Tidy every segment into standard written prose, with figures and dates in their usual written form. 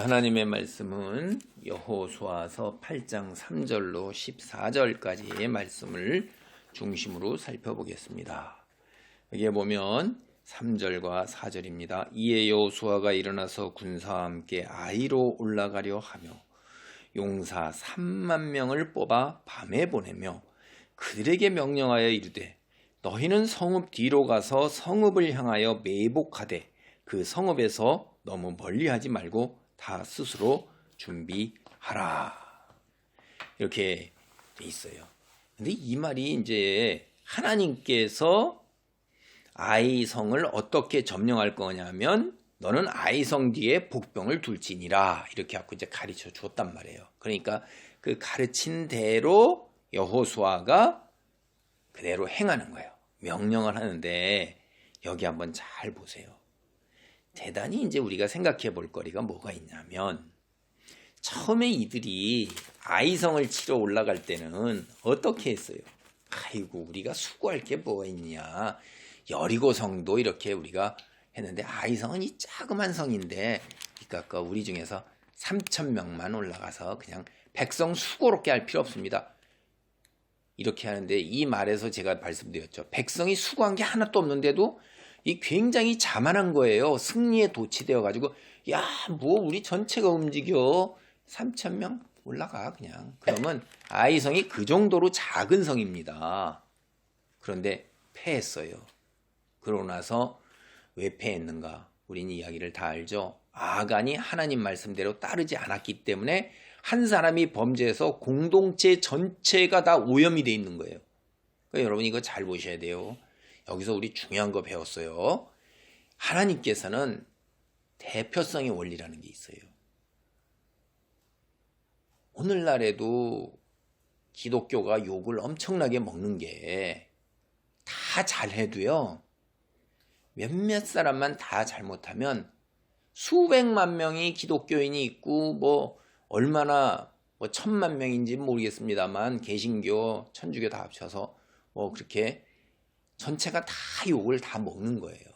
오늘 하나님의 말씀은 여호수아서 8장 3절로 14절까지의 말씀을 중심으로 살펴보겠습니다. 여기에 보면 3절과 4절입니다. 이에 여호수아가 일어나서 군사와 함께 아이로 올라가려 하며 용사 3만 명을 뽑아 밤에 보내며 그들에게 명령하여 이르되 너희는 성읍 뒤로 가서 성읍을 향하여 매복하되 그 성읍에서 너무 멀리하지 말고 다 스스로 준비하라. 이렇게 돼 있어요. 근데 이 말이 이제 하나님께서 아이성을 어떻게 점령할 거냐면 너는 아이성 뒤에 복병을 둘지니라 이렇게 하고 이제 가르쳐 줬단 말이에요. 그러니까 그 가르친 대로 여호수아가 그대로 행하는 거예요. 명령을 하는데 여기 한번 잘 보세요. 대단히 이제 우리가 생각해 볼 거리가 뭐가 있냐면 처음에 이들이 아이성을 치러 올라갈 때는 어떻게 했어요? 아이고 우리가 수고할 게 뭐가 있냐. 여리고성도 이렇게 우리가 했는데 아이성은 이 자그만 성인데 그러니까 우리 중에서 3,000명만 올라가서 그냥 백성 수고롭게 할 필요 없습니다. 이렇게 하는데 이 말에서 제가 말씀드렸죠. 백성이 수고한 게 하나도 없는데도 이 굉장히 자만한 거예요. 승리에 도취되어 가지고 야, 뭐 우리 전체가 움직여. 3,000명 올라가 그냥. 그러면 아이성이 그 정도로 작은 성입니다. 그런데 패했어요. 그러고 나서 왜 패했는가? 우린 이야기를 다 알죠. 아간이 하나님 말씀대로 따르지 않았기 때문에 한 사람이 범죄해서 공동체 전체가 다 오염이 돼 있는 거예요. 그러니까 여러분 이거 잘 보셔야 돼요. 여기서 우리 중요한 거 배웠어요. 하나님께서는 대표성의 원리라는 게 있어요. 오늘날에도 기독교가 욕을 엄청나게 먹는 게 다 잘해도요. 몇몇 사람만 다 잘못하면 수백만 명이 기독교인이 있고 뭐 얼마나 뭐 1,000만 명인지 모르겠습니다만 개신교, 천주교 다 합쳐서 뭐 그렇게 전체가 다 욕을 다 먹는 거예요.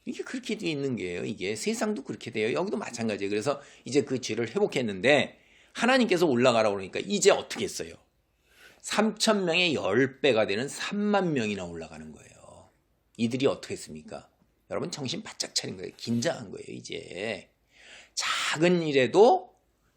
이게 그렇게 돼 있는 거예요. 이게 세상도 그렇게 돼요. 여기도 마찬가지예요. 그래서 이제 그 죄를 회복했는데 하나님께서 올라가라고 그러니까 이제 어떻게 했어요? 3,000명의 10배가 되는 3만 명이나 올라가는 거예요. 이들이 어떻게 했습니까? 여러분 정신 바짝 차린 거예요. 긴장한 거예요. 이제 작은 일에도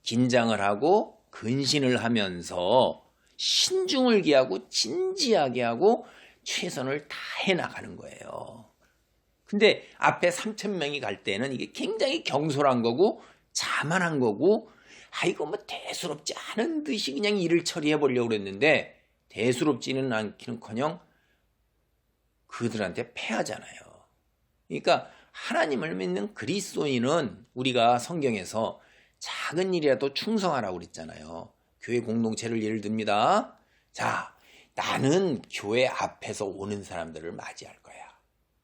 긴장을 하고 근신을 하면서 신중을 기하고 진지하게 하고 최선을 다해 나가는 거예요. 근데 앞에 3,000명이 갈 때는 이게 굉장히 경솔한 거고 자만한 거고 이거 뭐 대수롭지 않은 듯이 그냥 일을 처리해 보려고 그랬는데 대수롭지는 않기는커녕 그들한테 패하잖아요. 그러니까 하나님을 믿는 그리스도인은 우리가 성경에서 작은 일이라도 충성하라고 그랬잖아요. 교회 공동체를 예를 듭니다. 자, 나는 교회 앞에서 오는 사람들을 맞이할 거야.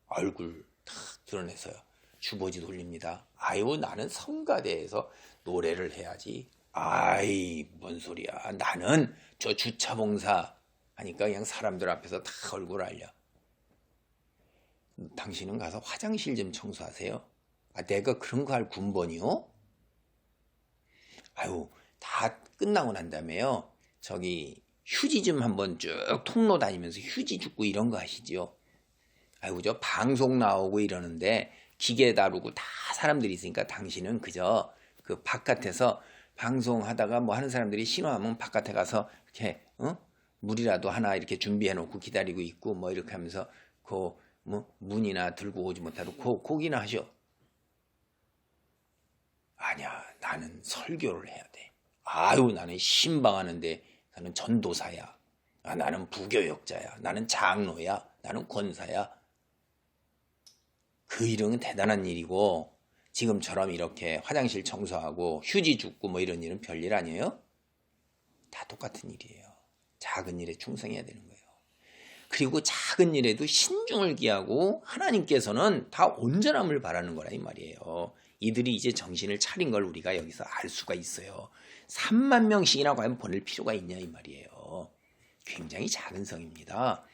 얼굴 탁 드러내서요. 주보지 돌립니다. 아유, 나는 성가대에서 노래를 해야지. 아이, 뭔 소리야. 나는 저 주차봉사 하니까 그냥 사람들 앞에서 다 얼굴 알려. 당신은 가서 화장실 좀 청소하세요. 내가 그런 거 할 군번이요? 아유, 다 끝나고 난 다음에요. 저기 휴지 좀 한번 쭉 통로 다니면서 휴지 줍고 이런 거 하시죠. 아이고 저 방송 나오고 이러는데 기계 다루고 다 사람들이 있으니까 당신은 그저 그 바깥에서 방송하다가 뭐 하는 사람들이 신호하면 바깥에 가서 이렇게 물이라도 하나 이렇게 준비해 놓고 기다리고 있고 뭐 이렇게 하면서 그 뭐 문이나 들고 오지 못하고 고기나 하셔. 아니야, 나는 설교를 해야 돼. 아유, 나는 신방하는데 나는 전도사야. 나는 부교역자야. 나는 장로야. 나는 권사야. 그 일은 대단한 일이고 지금처럼 이렇게 화장실 청소하고 휴지 줍고 뭐 이런 일은 별일 아니에요? 다 똑같은 일이에요. 작은 일에 충성해야 되는 거예요. 그리고 작은 일에도 신중을 기하고 하나님께서는 다 온전함을 바라는 거라 이 말이에요. 이들이 이제 정신을 차린 걸 우리가 여기서 알 수가 있어요. 3만 명씩이나 과연 보낼 필요가 있냐 이 말이에요. 굉장히 작은 성입니다.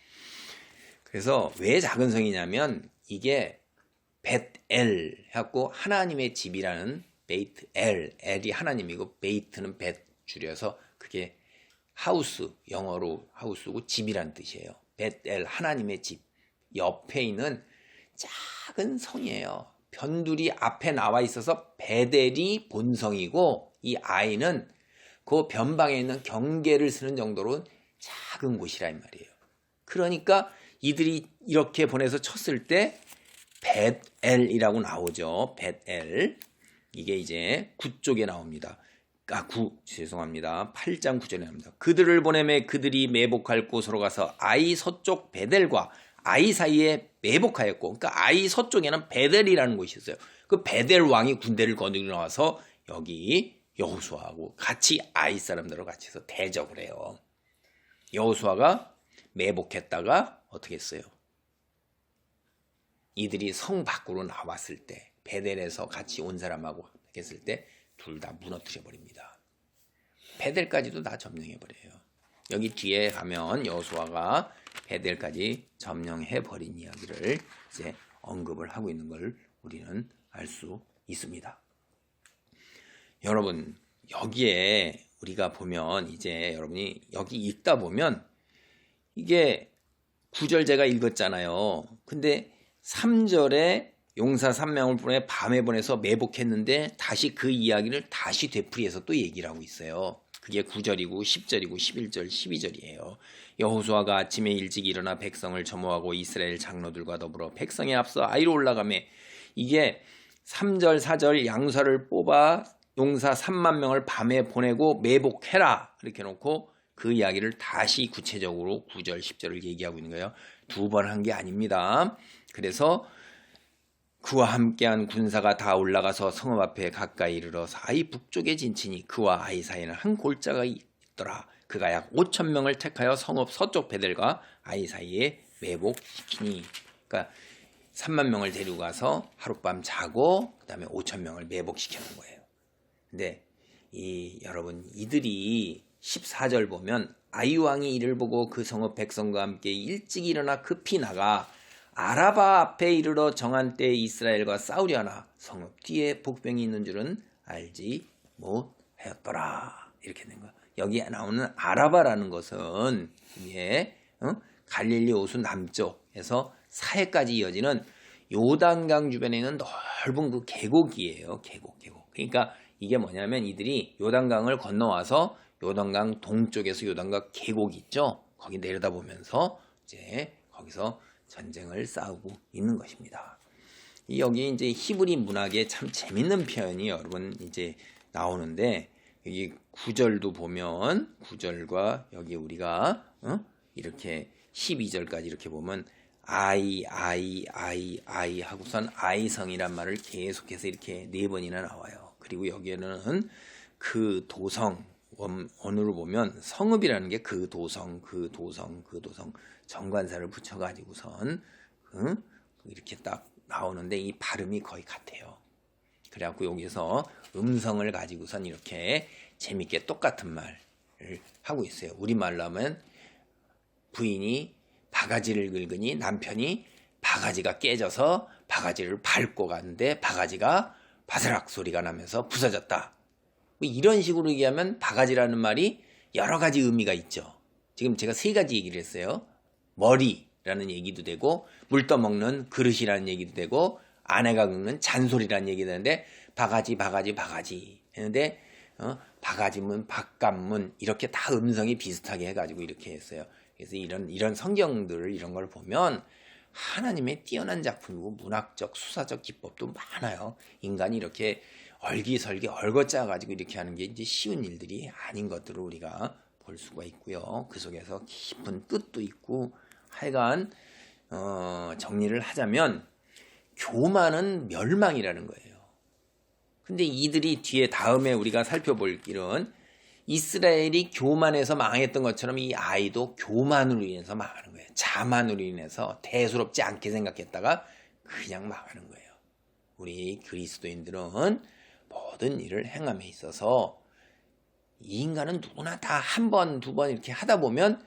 그래서 왜 작은 성이냐면 이게 벳엘 해갖고 하나님의 집이라는 베이트 엘이 하나님이고 베이트는 벳 줄여서 그게 하우스, 영어로 하우스고 집이란 뜻이에요. 벳엘 하나님의 집. 옆에 있는 작은 성이에요. 변두리 앞에 나와 있어서 베델이 본성이고 이 아이는 그 변방에 있는 경계를 쓰는 정도로 작은 곳이라 이 말이에요. 그러니까 이들이 이렇게 보내서 쳤을 때 벳엘이라고 나오죠. 벳엘. 이게 이제 9쪽에 나옵니다. 죄송합니다. 8장 9절에 나옵니다. 그들을 보내매 그들이 매복할 곳으로 가서 아이 서쪽 베델과 아이 사이에 매복하였고, 그러니까 아이 서쪽에는 베델이라는 곳이 있어요. 그 베델 왕이 군대를 거느리고 나와서 여기 여호수아하고 같이 아이 사람들하고 같이 해서 대적을 해요. 여호수아가 매복했다가 어떻게 했어요? 이들이 성 밖으로 나왔을 때 베델에서 같이 온 사람하고 했을 때 둘 다 무너뜨려 버립니다. 베델까지도 다 점령해 버려요. 여기 뒤에 가면 여호수아가 베델까지 점령해 버린 이야기를 이제 언급을 하고 있는 걸 우리는 알 수 있습니다. 여러분, 여기에 우리가 보면 이제 여러분이 여기 읽다 보면 이게 9절 제가 읽었잖아요. 근데 3절에 용사 3명을 보내 밤에 보내서 매복했는데 다시 그 이야기를 다시 되풀이해서 또 얘기를 하고 있어요. 그게 9절이고 10절이고 11절, 12절이에요. 여호수아가 아침에 일찍 일어나 백성을 점호하고 이스라엘 장로들과 더불어 백성에 앞서 아이로 올라가매 이게 3절, 4절 양사를 뽑아 용사 3만 명을 밤에 보내고 매복해라 이렇게 놓고 그 이야기를 다시 구체적으로 9절, 10절을 얘기하고 있는 거예요. 두 번 한 게 아닙니다. 그래서 그와 함께한 군사가 다 올라가서 성읍 앞에 가까이 이르러서 아이 북쪽에 진치니 그와 아이 사이에는 한 골짜가 있더라. 그가 약 5천 명을 택하여 성읍 서쪽 베델과 아이 사이에 매복시키니. 그러니까 3만 명을 데리고 가서 하룻밤 자고 그 다음에 5천 명을 매복시키는 거예요. 근데 여러분 이들이 14절 보면 아이 왕이 이를 보고 그 성읍 백성과 함께 일찍 일어나 급히 나가 아라바 앞에 이르러 정한 때에 이스라엘과 싸우려 하나 성읍 뒤에 복병이 있는 줄은 알지 못하였더라. 이렇게 된 거야. 여기 나오는 아라바라는 것은 이게 갈릴리 호수 남쪽에서 사해까지 이어지는 요단강 주변에 있는 넓은 그 계곡이에요. 계곡. 그러니까 이게 뭐냐면 이들이 요단강을 건너와서 요단강 동쪽에서 요단강 계곡 있죠. 거기 내려다보면서 이제 거기서 전쟁을 싸우고 있는 것입니다. 여기 이제 히브리 문학에 참 재밌는 표현이 여러분 이제 나오는데 여기 9절도 보면 9절과 여기 우리가 이렇게 12절까지 이렇게 보면 아이 하고선 아이성이란 말을 계속해서 이렇게 4번이나 나와요. 그리고 여기에는 그 도성 원어로 보면 성읍이라는 게 그 도성 정관사를 붙여가지고선 이렇게 딱 나오는데 이 발음이 거의 같아요. 그래갖고 여기서 음성을 가지고선 이렇게 재밌게 똑같은 말을 하고 있어요. 우리말로 하면 부인이 바가지를 긁으니 남편이 바가지가 깨져서 바가지를 밟고 갔는데 바가지가 바스락 소리가 나면서 부서졌다. 이런 식으로 얘기하면 바가지라는 말이 여러 가지 의미가 있죠. 지금 제가 3가지 얘기를 했어요. 머리라는 얘기도 되고 물 떠먹는 그릇이라는 얘기도 되고 아내가 긁는 잔소리라는 얘기도 되는데 바가지 했는데 바가지문, 바깥문 이렇게 다 음성이 비슷하게 해가지고 이렇게 했어요. 그래서 이런 성경들을 이런 걸 보면 하나님의 뛰어난 작품이고 문학적, 수사적 기법도 많아요. 인간이 이렇게 얼기설기 얽어짜가지고 이렇게 하는 게 이제 쉬운 일들이 아닌 것들을 우리가 볼 수가 있고요. 그 속에서 깊은 뜻도 있고 하여간 정리를 하자면 교만은 멸망이라는 거예요. 근데 이들이 뒤에 다음에 우리가 살펴볼 길은 이스라엘이 교만해서 망했던 것처럼 이 아이도 교만으로 인해서 망하는 거예요. 자만으로 인해서 대수롭지 않게 생각했다가 그냥 망하는 거예요. 우리 그리스도인들은 모든 일을 행함에 있어서 이 인간은 누구나 다 한 번, 두 번 이렇게 하다 보면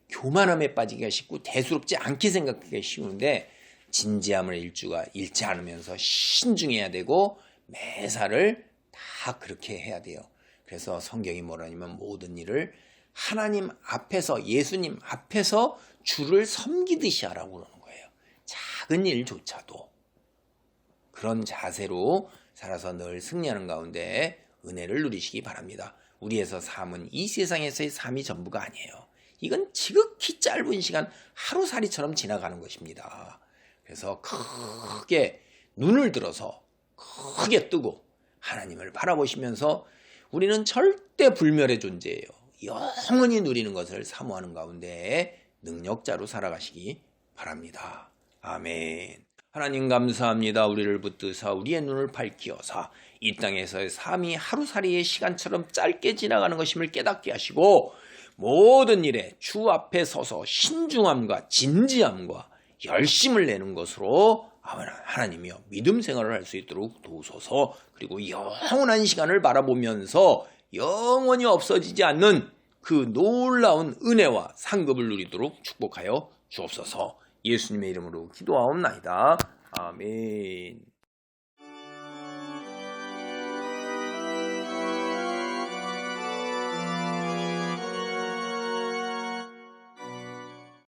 교만함에 빠지기가 쉽고 대수롭지 않게 생각하기가 쉬운데 진지함을 잃지 않으면서 신중해야 되고 매사를 다 그렇게 해야 돼요. 그래서 성경이 뭐라냐면 모든 일을 하나님 앞에서 예수님 앞에서 주를 섬기듯이 하라고 그러는 거예요. 작은 일조차도 그런 자세로 살아서 늘 승리하는 가운데 은혜를 누리시기 바랍니다. 우리에서 삶은 이 세상에서의 삶이 전부가 아니에요. 이건 지극히 짧은 시간 하루살이처럼 지나가는 것입니다. 그래서 크게 눈을 들어서 크게 뜨고 하나님을 바라보시면서 우리는 절대 불멸의 존재예요. 영원히 누리는 것을 사모하는 가운데 능력자로 살아가시기 바랍니다. 아멘. 하나님 감사합니다. 우리를 붙드사 우리의 눈을 밝히어사 이 땅에서의 삶이 하루살이의 시간처럼 짧게 지나가는 것임을 깨닫게 하시고 모든 일에 주 앞에 서서 신중함과 진지함과 열심을 내는 것으로 하나님이여 믿음 생활을 할 수 있도록 도우소서. 그리고 영원한 시간을 바라보면서 영원히 없어지지 않는 그 놀라운 은혜와 상급을 누리도록 축복하여 주옵소서. 예수님의 이름으로 기도하옵나이다. 아멘.